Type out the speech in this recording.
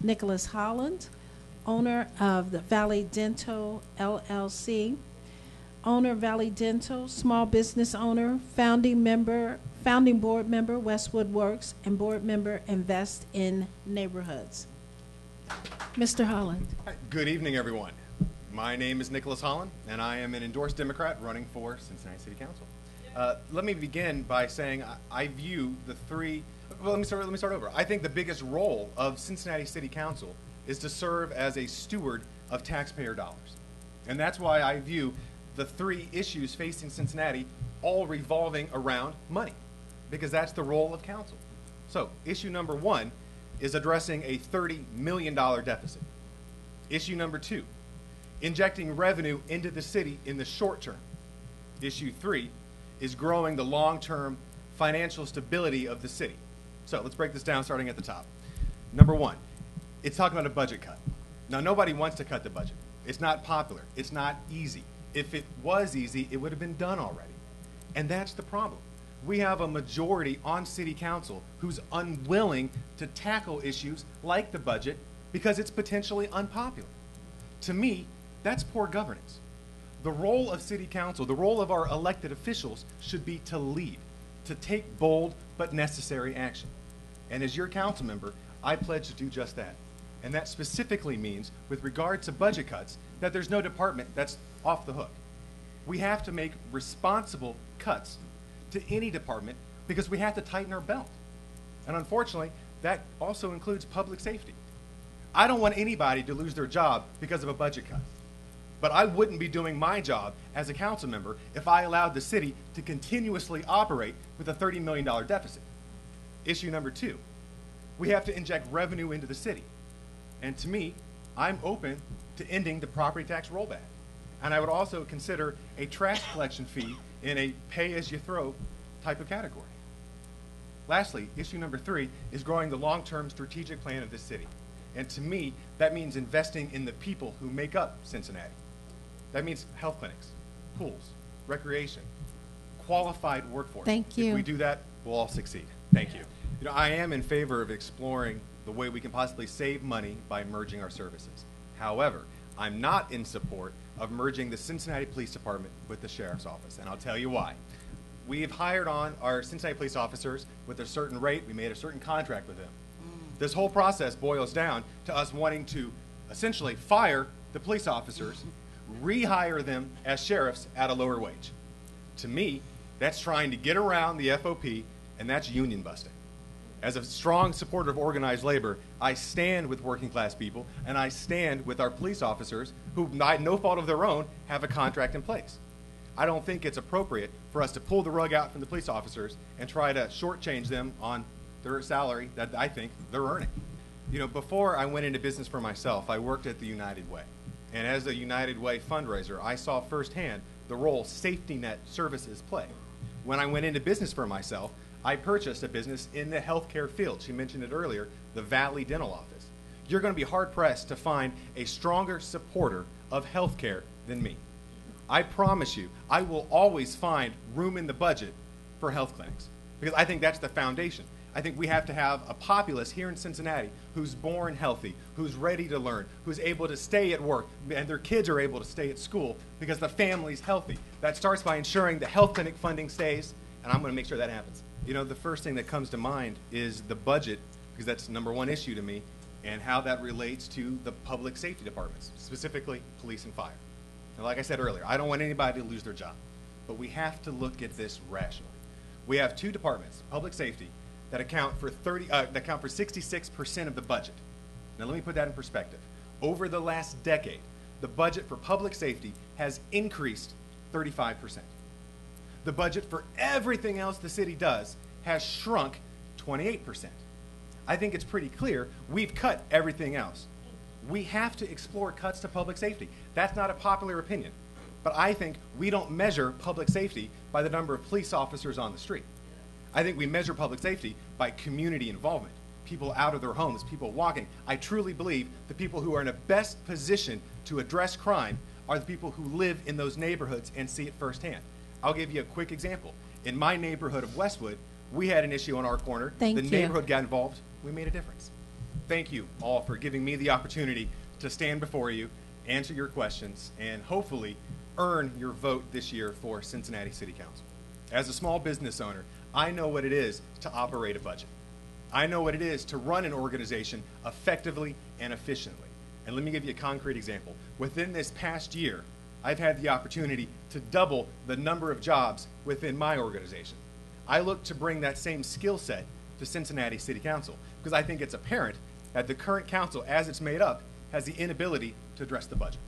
Nicholas Holland, owner of the Valley Dental LLC, owner Valley Dental, small business owner, founding board member, Westwood Works, and board member, Invest in Neighborhoods. Mr. Holland. Hi, good evening, everyone. My name is Nicholas Hollan, and I am an endorsed Democrat running for Cincinnati City Council. Let me begin by saying I view the three. Well, let me start over. I think the biggest role of Cincinnati City Council is to serve as a steward of taxpayer dollars, and that's why I view the three issues facing Cincinnati all revolving around money, because that's the role of council. So, issue number one is addressing a $30 million deficit. Issue number two, injecting revenue into the city in the short term. Issue three is growing the long-term financial stability of the city. So let's break this down starting at the top. Number one, it's talking about a budget cut. Now, nobody wants to cut the budget. It's not popular. It's not easy. If it was easy, it would have been done already. And that's the problem. We have a majority on city council who's unwilling to tackle issues like the budget because it's potentially unpopular. To me, that's poor governance. The role of city council, the role of our elected officials should be to lead, to take bold but necessary action. And as your council member, I pledge to do just that. And that specifically means, with regard to budget cuts, that there's no department that's off the hook. We have to make responsible cuts to any department because we have to tighten our belt. And unfortunately, that also includes public safety. I don't want anybody to lose their job because of a budget cut. But I wouldn't be doing my job as a council member if I allowed the city to continuously operate with a $30 million deficit. Issue number two, we have to inject revenue into the city. And to me, I'm open to ending the property tax rollback. And I would also consider a trash collection fee in a pay-as-you-throw type of category. Lastly, issue number three is growing the long-term strategic plan of this city. And to me, that means investing in the people who make up Cincinnati. That means health clinics, pools, recreation, qualified workforce. Thank you. If we do that, we'll all succeed. Thank you. You know, I am in favor of exploring the way we can possibly save money by merging our services. However, I'm not in support of merging the Cincinnati Police Department with the Sheriff's Office, and I'll tell you why. We've hired on our Cincinnati police officers with a certain rate. We made a certain contract with them. This whole process boils down to us wanting to essentially fire the police officers, rehire them as sheriffs at a lower wage. To me, that's trying to get around the FOP, and that's union busting. As a strong supporter of organized labor, I stand with working class people, and I stand with our police officers who, by no fault of their own, have a contract in place. I don't think it's appropriate for us to pull the rug out from the police officers and try to shortchange them on their salary that I think they're earning. You know, before I went into business for myself, I worked at the United Way. And as a United Way fundraiser, I saw firsthand the role safety net services play. When I went into business for myself, I purchased a business in the healthcare field. She mentioned it earlier, the Valley Dental Office. You're going to be hard-pressed to find a stronger supporter of healthcare than me. I promise you, I will always find room in the budget for health clinics because I think that's the foundation. I think we have to have a populace here in Cincinnati who's born healthy, who's ready to learn, who's able to stay at work, and their kids are able to stay at school because the family's healthy. That starts by ensuring the health clinic funding stays, and I'm going to make sure that happens. You know, the first thing that comes to mind is the budget, because that's the number one issue to me, and how that relates to the public safety departments, specifically police and fire. And like I said earlier, I don't want anybody to lose their job, but we have to look at this rationally. We have two departments, public safety, that account for 66% of the budget. Now let me put that in perspective. Over the last decade, the budget for public safety has increased 35%. The budget for everything else the city does has shrunk 28%. I think it's pretty clear we've cut everything else. We have to explore cuts to public safety. That's not a popular opinion, but I think we don't measure public safety by the number of police officers on the street. I think we measure public safety by community involvement, people out of their homes, people walking. I truly believe the people who are in the best position to address crime are the people who live in those neighborhoods and see it firsthand. I'll give you a quick example. In my neighborhood of Westwood, we had an issue on our corner. Thank the you. neighborhood got involved. We made a difference. thank you all for giving me the opportunity to stand before you, answer your questions, and hopefully earn your vote this year for Cincinnati City Council. As a small business owner, I know what it is to operate a budget. I know what it is to run an organization effectively and efficiently. And let me give you a concrete example. Within this past year, I've had the opportunity to double the number of jobs within my organization. I look to bring that same skill set to Cincinnati City Council because I think it's apparent that the current council, as it's made up, has the inability to address the budget.